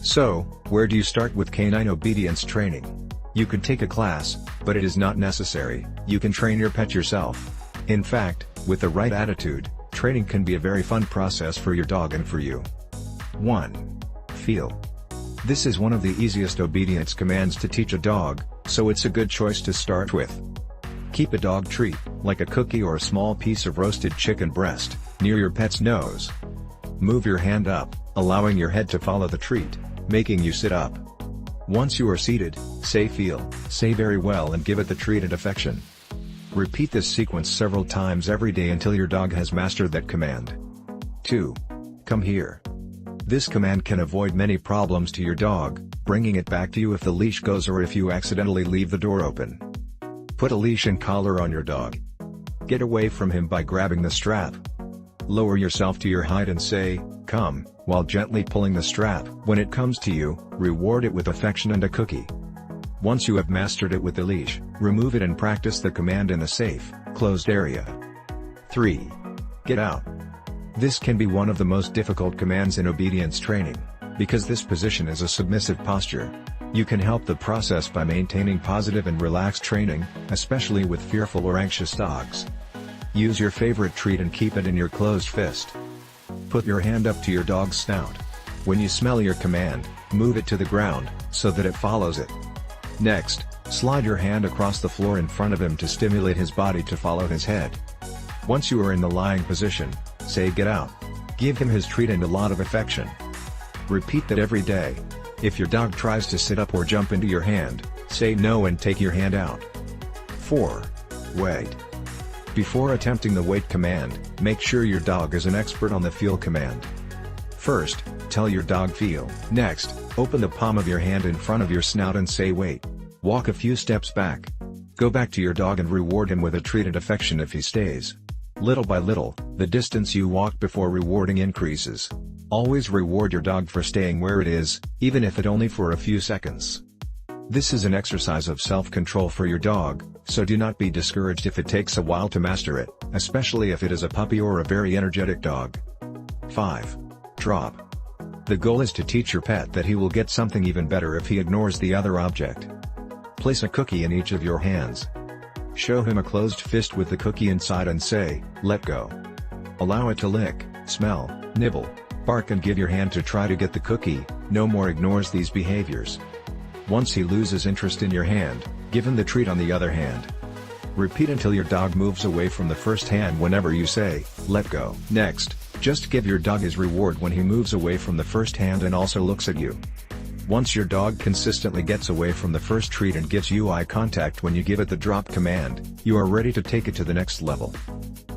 So, where do you start with canine obedience training? You could take a class, but it is not necessary. You can train your pet yourself. In fact, with the right attitude, training can be a very fun process for your dog and for you. 1. Feel. This is one of the easiest obedience commands to teach a dog, so it's a good choice to start with. Keep a dog treat, like a cookie or a small piece of roasted chicken breast, near your pet's nose. Move your hand up, allowing your head to follow the treat, making you sit up. Once you are seated, say feel, say very well and give it the treat and affection. Repeat this sequence several times every day until your dog has mastered that command. 2. Come here. This command can avoid many problems to your dog, bringing it back to you if the leash goes or if you accidentally leave the door open. Put a leash and collar on your dog. Get away from him by grabbing the strap. Lower yourself to your height and say, come, while gently pulling the strap. When it comes to you, reward it with affection and a cookie. Once you have mastered it with the leash, remove it and practice the command in a safe, closed area. 3. Get out. This can be one of the most difficult commands in obedience training, because this position is a submissive posture. You can help the process by maintaining positive and relaxed training, especially with fearful or anxious dogs. Use your favorite treat and keep it in your closed fist. Put your hand up to your dog's snout. When you smell your command, move it to the ground, so that it follows it. Next, slide your hand across the floor in front of him to stimulate his body to follow his head. Once you are in the lying position, say get out. Give him his treat and a lot of affection. Repeat that every day. If your dog tries to sit up or jump into your hand, say no and take your hand out. 4. Wait. Before attempting the wait command, make sure your dog is an expert on the feel command. First, tell your dog feel. Next, open the palm of your hand in front of your snout and say wait. Walk a few steps back. Go back to your dog and reward him with a treat and affection if he stays. Little by little, the distance you walk before rewarding increases. Always reward your dog for staying where it is, even if it only for a few seconds. This is an exercise of self-control for your dog, so do not be discouraged if it takes a while to master it, especially if it is a puppy or a very energetic dog. 5. Drop. The goal is to teach your pet that he will get something even better if he ignores the other object. Place a cookie in each of your hands. Show him a closed fist with the cookie inside and say, let go. Allow it to lick, smell, nibble, bark and give your hand to try to get the cookie. No more ignores these behaviors. Once he loses interest in your hand, give him the treat on the other hand. Repeat until your dog moves away from the first hand whenever you say, let go. Next, just give your dog his reward when he moves away from the first hand and also looks at you. Once your dog consistently gets away from the first treat and gives you eye contact when you give it the drop command, you are ready to take it to the next level.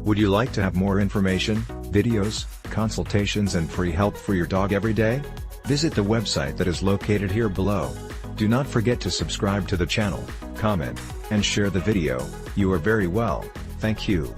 Would you like to have more information, videos, consultations and free help for your dog every day? Visit the website that is located here below. Do not forget to subscribe to the channel, comment, and share the video. You are very well, thank you.